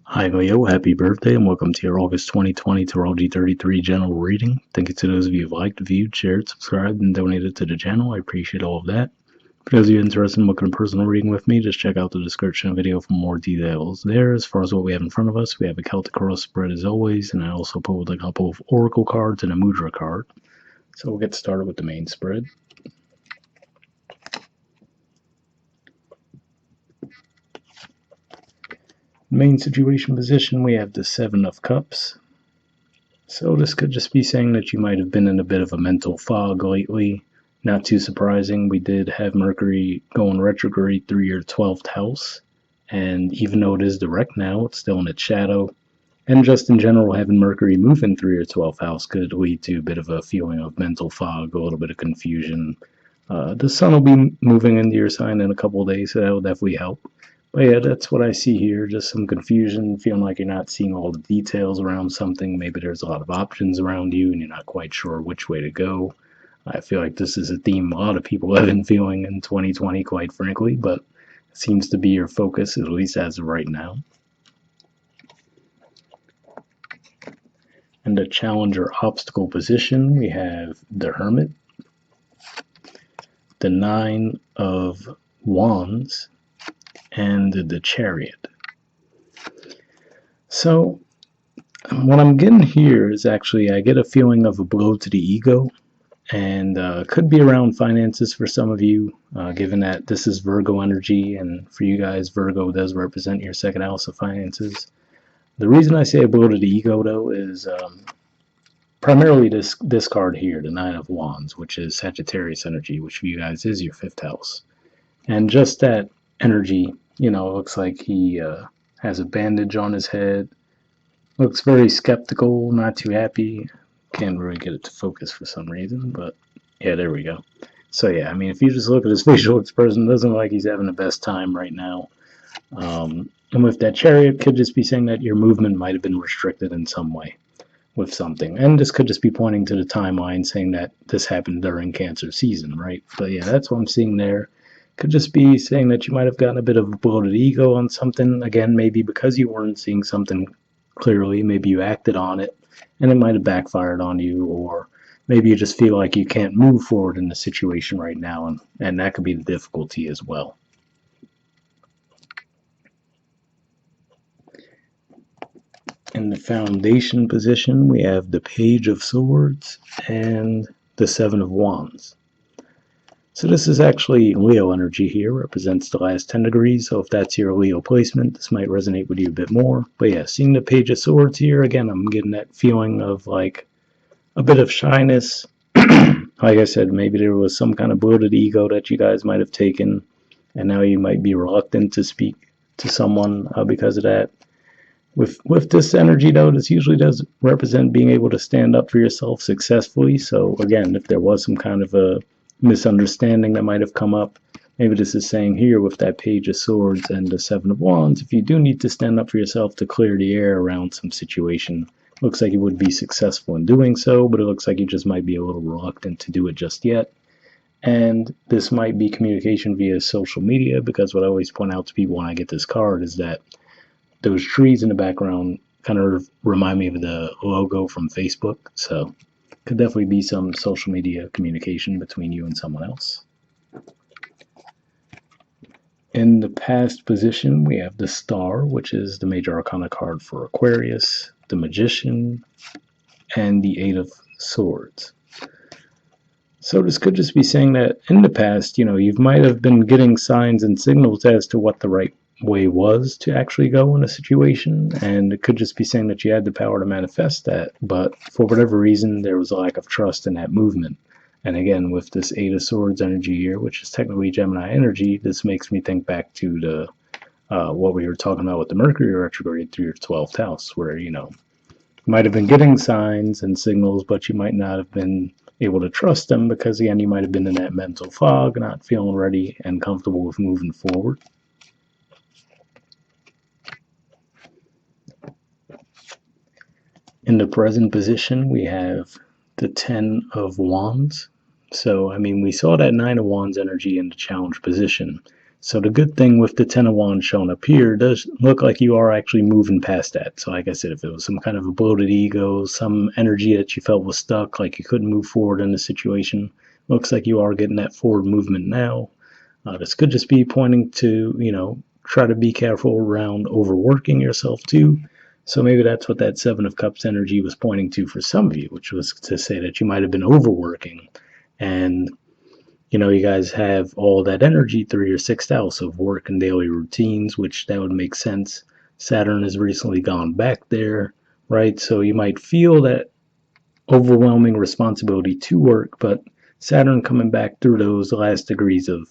Hi Leo, happy birthday and welcome to your August 2020 Astrology 33 general reading. Thank you to those of you who've liked, viewed, shared, subscribed, and donated to the channel. I appreciate all of that. For those of you interested in booking a personal reading with me, just check out the description video for more details there. As far as what we have in front of us, we have a Celtic cross spread as always, and I also pulled a couple of Oracle cards and a Mudra card. So we'll get started with the main spread. Main situation position, we have the Seven of Cups. So this could just be saying that you might have been in a bit of a mental fog lately. Not too surprising, we did have Mercury going retrograde through your 12th house, and even though it is direct now, it's still in its shadow. And just in general, having Mercury moving through your 12th house could lead to a bit of a feeling of mental fog, a little bit of confusion. The sun will be moving into your sign in a couple of days, so that will definitely help. But yeah, that's what I see here. Just some confusion, feeling like you're not seeing all the details around something. Maybe there's a lot of options around you and you're not quite sure which way to go. I feel like this is a theme a lot of people have been feeling in 2020, quite frankly, but it seems to be your focus, at least as of right now. In the challenger obstacle position, we have the Hermit, the Nine of Wands, and the Chariot. So what I'm getting here is actually I get a feeling of a blow to the ego, and could be around finances for some of you, given that this is Virgo energy, and for you guys, Virgo does represent your second house of finances. The reason I say a blow to the ego, though, is primarily this card here, the Nine of Wands, which is Sagittarius energy, which for you guys is your fifth house. And just that energy, it looks like he has a bandage on his head, looks very skeptical, not too happy. Can't really get it to focus for some reason, but yeah, there we go. So yeah, I mean, if you just look at his facial expression, it doesn't look like he's having the best time right now. And with that Chariot, could just be saying that your movement might have been restricted in some way with something. And this could just be pointing to the timeline, saying that this happened during Cancer season, right? But yeah, that's what I'm seeing there. Could just be saying that you might have gotten a bit of a bloated ego on something. Again, maybe because you weren't seeing something clearly, maybe you acted on it and it might have backfired on you, or maybe you just feel like you can't move forward in the situation right now, and that could be the difficulty as well. In the foundation position, we have the Page of Swords and the Seven of Wands. So this is actually Leo energy here, represents the last 10 degrees, so if that's your Leo placement, this might resonate with you a bit more. But yeah, seeing the Page of Swords here, again, I'm getting that feeling of like a bit of shyness. Like I said, maybe there was some kind of bloated ego that you guys might have taken, and now you might be reluctant to speak to someone because of that. With this energy, though, this usually does represent being able to stand up for yourself successfully. So again, if there was some kind of a misunderstanding that might have come up, maybe this is saying here with that Page of Swords and the Seven of Wands, if you do need to stand up for yourself to clear the air around some situation, looks like you would be successful in doing so, but it looks like you just might be a little reluctant to do it just yet. And this might be communication via social media, because what I always point out to people when I get this card is that those trees in the background kind of remind me of the logo from Facebook, so could definitely be some social media communication between you and someone else. In the past position, we have the Star, which is the major arcana card for Aquarius, the Magician, and the Eight of Swords. So this could just be saying that in the past, you might have been getting signs and signals as to what the right way was to actually go in a situation, and it could just be saying that you had the power to manifest that, but for whatever reason there was a lack of trust in that movement. And again, with this Eight of Swords energy here, which is technically Gemini energy, this makes me think back to the what we were talking about with the Mercury retrograde through your 12th house, where you might have been getting signs and signals, but you might not have been able to trust them because again, you might have been in that mental fog, not feeling ready and comfortable with moving forward. In the present position, we have the Ten of Wands. So, I mean, we saw that Nine of Wands energy in the challenge position. So the good thing with the Ten of Wands shown up here, it does look like you are actually moving past that. So like I said, if it was some kind of a bloated ego, some energy that you felt was stuck, like you couldn't move forward in the situation, looks like you are getting that forward movement now. This could just be pointing to, try to be careful around overworking yourself too. So maybe that's what that Seven of Cups energy was pointing to for some of you, which was to say that you might have been overworking. And, you guys have all that energy through your sixth house of work and daily routines, which that would make sense. Saturn has recently gone back there, right? So you might feel that overwhelming responsibility to work, but Saturn coming back through those last degrees of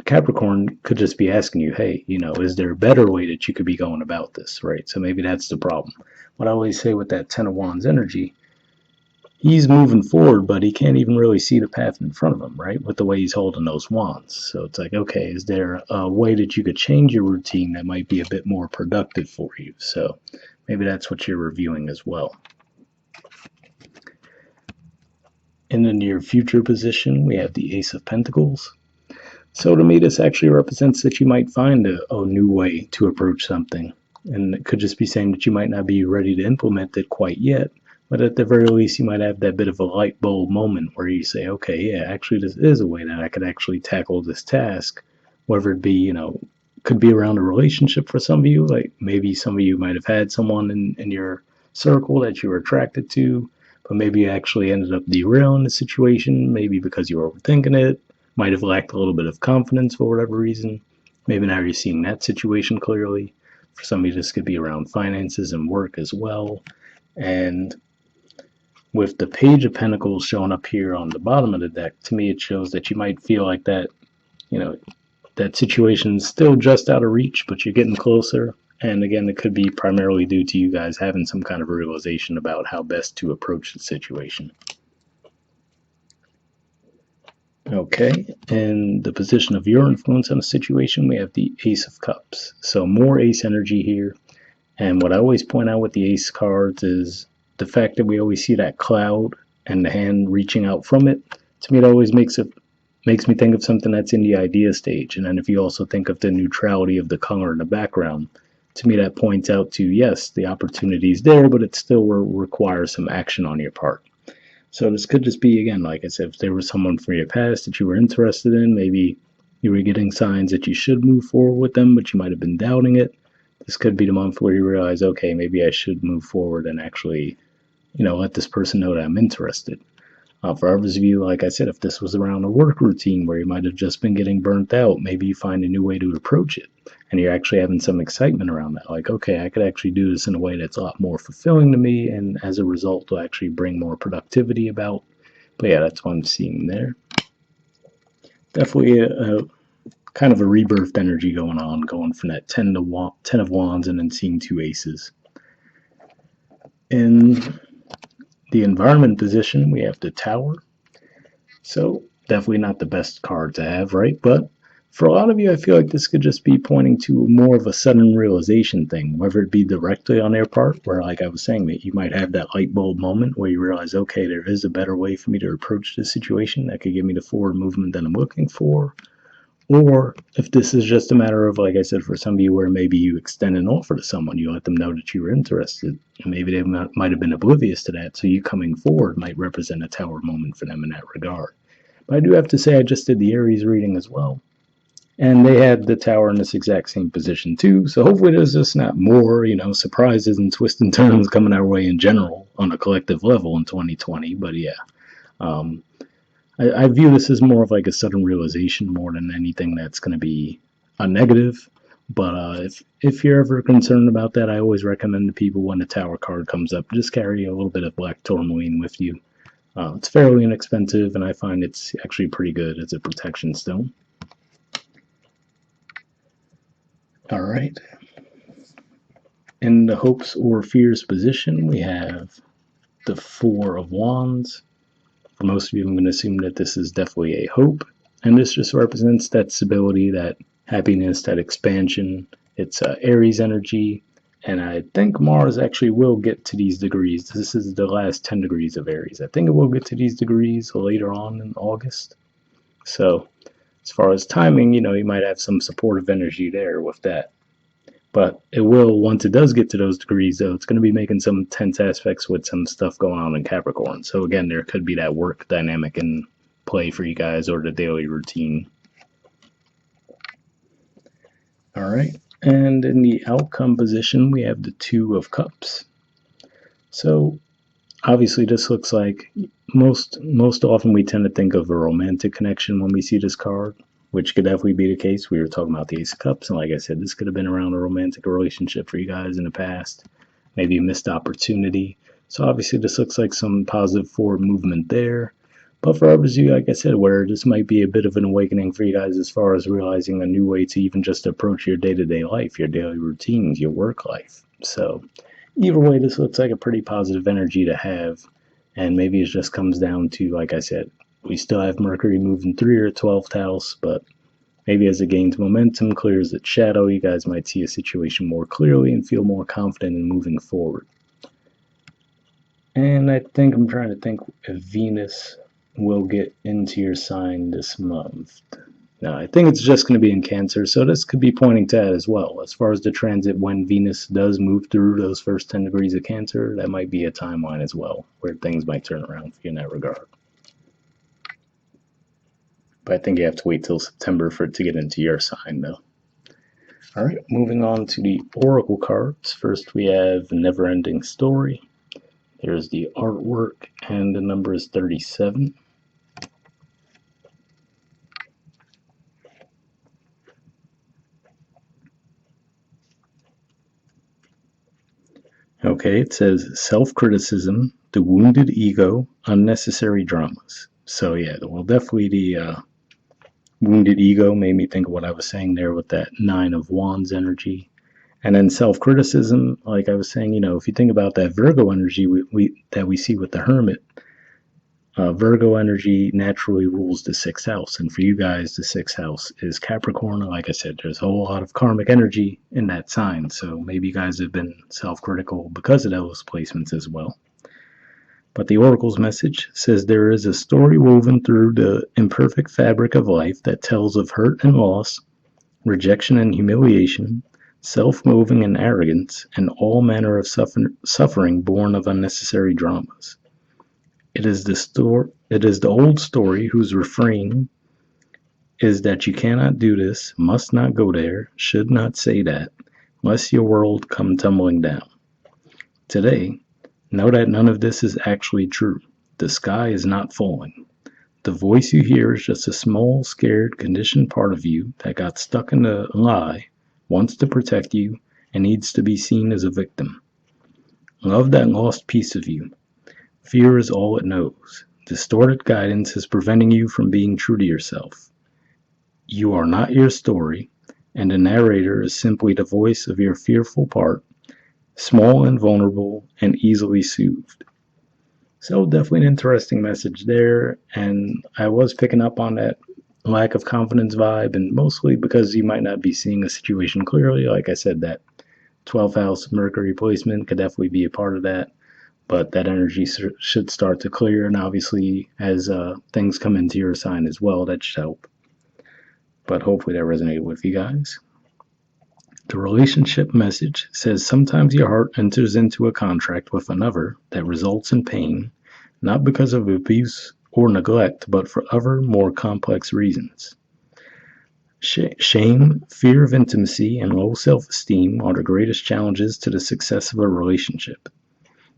Capricorn could just be asking you, hey, is there a better way that you could be going about this, right? So maybe that's the problem. What I always say with that Ten of Wands energy, he's moving forward, but he can't even really see the path in front of him, right? With the way he's holding those wands. So it's like, okay, is there a way that you could change your routine that might be a bit more productive for you? So maybe that's what you're reviewing as well. In the near future position, we have the Ace of Pentacles. So to me, this actually represents that you might find a new way to approach something. And it could just be saying that you might not be ready to implement it quite yet, but at the very least, you might have that bit of a light bulb moment where you say, okay, yeah, actually, this is a way that I could actually tackle this task, whether it be, could be around a relationship for some of you. Like maybe some of you might have had someone in your circle that you were attracted to, but maybe you actually ended up derailing the situation, maybe because you were overthinking it, might have lacked a little bit of confidence for whatever reason. Maybe now you're seeing that situation clearly. For some of you, this could be around finances and work as well. And with the Page of Pentacles showing up here on the bottom of the deck, to me it shows that you might feel like that, that situation's still just out of reach, but you're getting closer. And again, it could be primarily due to you guys having some kind of realization about how best to approach the situation. Okay, in the position of your influence on the situation, we have the Ace of Cups. So more Ace energy here. And what I always point out with the Ace cards is the fact that we always see that cloud and the hand reaching out from it. To me, it always makes me think of something that's in the idea stage. And then if you also think of the neutrality of the color in the background, to me that points out to, yes, the opportunity is there, but it still requires some action on your part. So this could just be, again, like I said, if there was someone from your past that you were interested in, maybe you were getting signs that you should move forward with them, but you might have been doubting it. This could be the month where you realize, okay, maybe I should move forward and actually, let this person know that I'm interested. For others of you, like I said, if this was around a work routine where you might have just been getting burnt out, maybe you find a new way to approach it. And you're actually having some excitement around that. Like, okay, I could actually do this in a way that's a lot more fulfilling to me, and as a result, will actually bring more productivity about. But yeah, that's what I'm seeing there. Definitely a kind of a rebirthed energy going on, going from that 10 of Wands and then seeing two aces. In the environment position, we have the Tower. So definitely not the best card to have, right? But for a lot of you, I feel like this could just be pointing to more of a sudden realization thing, whether it be directly on their part, where, like I was saying, that you might have that light bulb moment where you realize, okay, there is a better way for me to approach this situation that could give me the forward movement that I'm looking for. Or if this is just a matter of, like I said, for some of you, where maybe you extend an offer to someone, you let them know that you were interested, and maybe they might have been oblivious to that, so you coming forward might represent a Tower moment for them in that regard. But I do have to say, I just did the Aries reading as well, and they had the Tower in this exact same position too, so hopefully there's just not more, surprises and twists and turns coming our way in general on a collective level in 2020, but yeah. I view this as more of like a sudden realization more than anything that's going to be a negative. But if you're ever concerned about that, I always recommend to people when the Tower card comes up, just carry a little bit of black tourmaline with you. It's fairly inexpensive, and I find it's actually pretty good as a protection stone. All right. In the hopes or fears position, we have the Four of Wands. For most of you, I'm going to assume that this is definitely a hope, and this just represents that stability, that happiness, that expansion. It's Aries energy, and I think Mars actually will get to these degrees. This is the last 10 degrees of Aries. I think it will get to these degrees later on in August. So As far as timing, you might have some supportive energy there with that. But it will, once it does get to those degrees, though, it's going to be making some tense aspects with some stuff going on in Capricorn. So again, there could be that work dynamic in play for you guys, or the daily routine. All right. And in the outcome position, we have the Two of Cups. So obviously, this looks like most often we tend to think of a romantic connection when we see this card, which could definitely be the case. We were talking about the Ace of Cups, and like I said, this could have been around a romantic relationship for you guys in the past, maybe a missed opportunity. So obviously, this looks like some positive forward movement there. But for others, you, like I said, where this might be a bit of an awakening for you guys as far as realizing a new way to even just approach your day-to-day life, your daily routines, your work life. So either way, this looks like a pretty positive energy to have. And maybe it just comes down to, like I said, we still have Mercury moving through your 12th house, but maybe as it gains momentum, clears its shadow, you guys might see a situation more clearly and feel more confident in moving forward. And I think I'm trying to think if Venus will get into your sign this month. No, I think it's just going to be in Cancer, so this could be pointing to that as well. As far as the transit, when Venus does move through those first 10 degrees of Cancer, that might be a timeline as well, where things might turn around for you in that regard. But I think you have to wait till September for it to get into your sign, though. All right, moving on to the Oracle cards. First, we have Never Ending Story. There's the artwork, and the number is 37. Okay, it says self-criticism, the wounded ego, unnecessary dramas. So yeah, well, definitely the wounded ego made me think of what I was saying there with that Nine of Wands energy. And then self-criticism, like I was saying, if you think about that Virgo energy that we see with the Hermit, Virgo energy naturally rules the sixth house. And for you guys, the sixth house is Capricorn. Like I said, there's a whole lot of karmic energy in that sign. So maybe you guys have been self-critical because of those placements as well. But the Oracle's message says there is a story woven through the imperfect fabric of life that tells of hurt and loss, rejection and humiliation, self-moving and arrogance, and all manner of suffering born of unnecessary dramas. It is the old story whose refrain is that you cannot do this, must not go there, should not say that, lest your world come tumbling down. Today, know that none of this is actually true. The sky is not falling. The voice you hear is just a small, scared, conditioned part of you that got stuck in a lie, wants to protect you, and needs to be seen as a victim. Love that lost piece of you. Fear is all it knows. Distorted guidance is preventing you from being true to yourself. You are not your story, and the narrator is simply the voice of your fearful part, small and vulnerable and easily soothed. So definitely an interesting message there, and I was picking up on that lack of confidence vibe, and mostly because you might not be seeing a situation clearly. Like I said, that 12th house Mercury placement could definitely be a part of that, but that energy should start to clear, and obviously as things come into your sign as well, that should help. But hopefully that resonated with you guys. The relationship message says sometimes your heart enters into a contract with another that results in pain, not because of abuse or neglect, but for other, more complex reasons. Shame, fear of intimacy, and low self-esteem are the greatest challenges to the success of a relationship.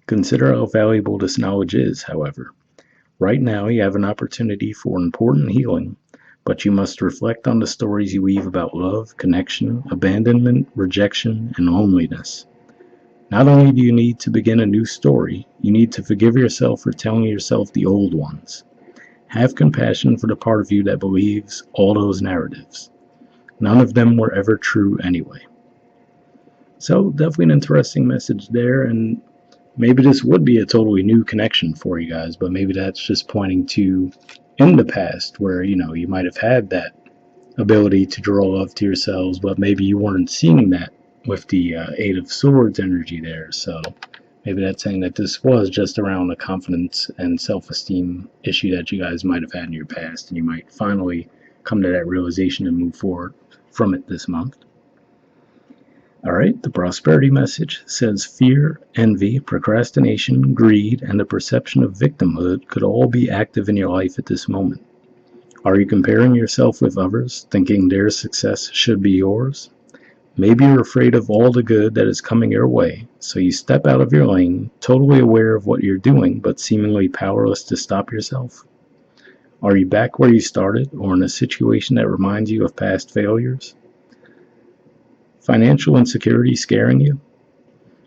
Consider how valuable this knowledge is, however. Right now, you have an opportunity for important healing, but you must reflect on the stories you weave about love, connection, abandonment, rejection, and loneliness. Not only do you need to begin a new story, you need to forgive yourself for telling yourself the old ones. Have compassion for the part of you that believes all those narratives. None of them were ever true anyway. So, definitely an interesting message there, and maybe this would be a totally new connection for you guys, but maybe that's just pointing to in the past where, you might have had that ability to draw love to yourselves, but maybe you weren't seeing that with the Eight of Swords energy there. So maybe that's saying that this was just around a confidence and self-esteem issue that you guys might have had in your past, and you might finally come to that realization and move forward from it this month. All right, the prosperity message says fear, envy, procrastination, greed, and the perception of victimhood could all be active in your life at this moment. Are you comparing yourself with others, thinking their success should be yours? Maybe you're afraid of all the good that is coming your way, so you step out of your lane, totally aware of what you're doing, but seemingly powerless to stop yourself. Are you back where you started, or in a situation that reminds you of past failures? Financial insecurity scaring you?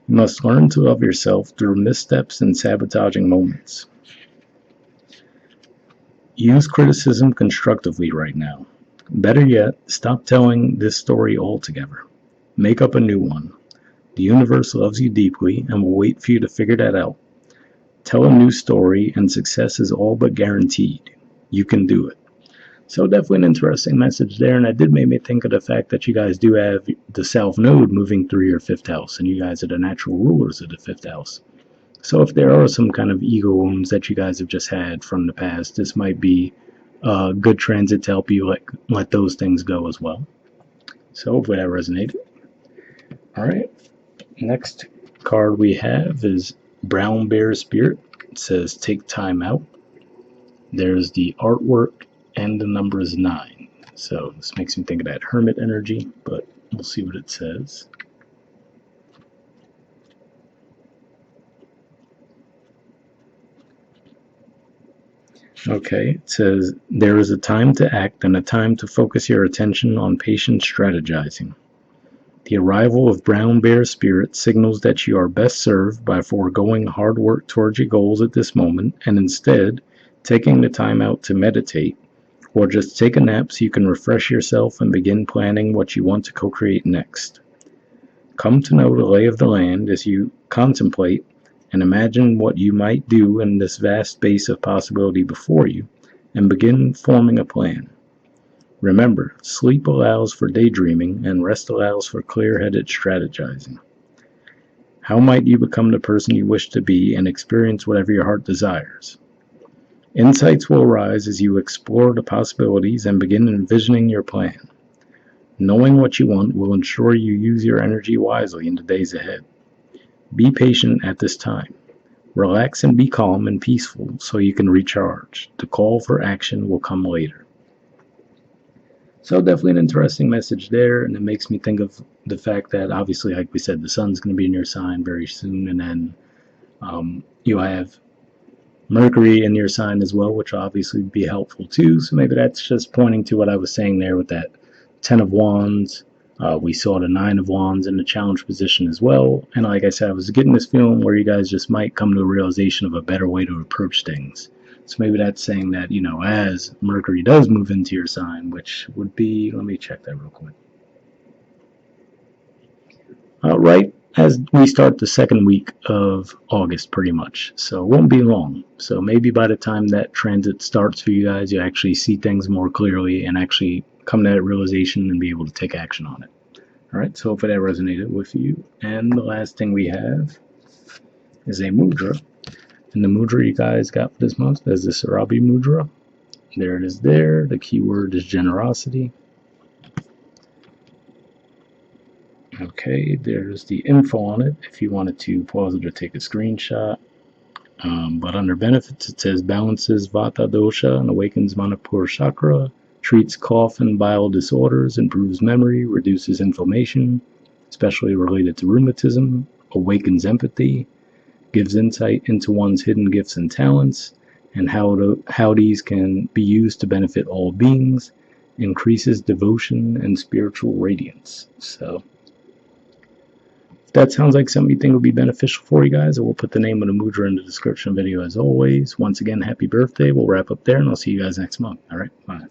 You must learn to love yourself through missteps and sabotaging moments. Use criticism constructively right now. Better yet, stop telling this story altogether. Make up a new one. The universe loves you deeply and will wait for you to figure that out. Tell a new story, and success is all but guaranteed. You can do it. So definitely an interesting message there, and that did make me think of the fact that you guys do have the South Node moving through your 5th house, and you guys are the natural rulers of the 5th house. So if there are some kind of ego wounds that you guys have just had from the past, this might be a good transit to help you let those things go as well. So hopefully that resonated. All right, next card we have is Brown Bear Spirit. It says take time out. There's the artwork and the number is 9. So this makes me think of that hermit energy, but we'll see what it says. Okay, it says there is a time to act and a time to focus your attention on patient strategizing. The arrival of Brown Bear Spirit signals that you are best served by foregoing hard work towards your goals at this moment and instead taking the time out to meditate, or just take a nap so you can refresh yourself and begin planning what you want to co-create next. Come to know the lay of the land as you contemplate and imagine what you might do in this vast space of possibility before you, and begin forming a plan. Remember, sleep allows for daydreaming and rest allows for clear-headed strategizing. How might you become the person you wish to be and experience whatever your heart desires? Insights will arise as you explore the possibilities and begin envisioning your plan. Knowing what you want will ensure you use your energy wisely in the days ahead. Be patient at this time. Relax and be calm and peaceful so you can recharge. The call for action will come later. So definitely an interesting message there, and it makes me think of the fact that obviously, like we said, the sun's going to be in your sign very soon, and then you have Mercury in your sign as well, which will obviously be helpful too. So maybe that's just pointing to what I was saying there with that 10 of Wands. We saw the 9 of Wands in the challenge position as well. And like I said, I was getting this feeling where you guys just might come to a realization of a better way to approach things. So maybe that's saying that, as Mercury does move into your sign, which would be, let me check that real quick. Right as we start the second week of August, pretty much. So it won't be long. So maybe by the time that transit starts for you guys, you actually see things more clearly and actually come to that realization and be able to take action on it. All right, so hopefully that resonated with you. And the last thing we have is a mudra. And the mudra you guys got for this month is the Surabhi mudra. There it is there. The keyword is generosity. Okay, there's the info on it if you wanted to pause it or take a screenshot. But under benefits, it says balances Vata dosha and awakens Manipura chakra, treats cough and bile disorders, improves memory, reduces inflammation, especially related to rheumatism, awakens empathy, gives insight into one's hidden gifts and talents, and how these can be used to benefit all beings, increases devotion and spiritual radiance. So if that sounds like something you think would be beneficial for you guys, I will put the name of the mudra in the description video as always. Once again, happy birthday. We'll wrap up there, and I'll see you guys next month. All right, bye.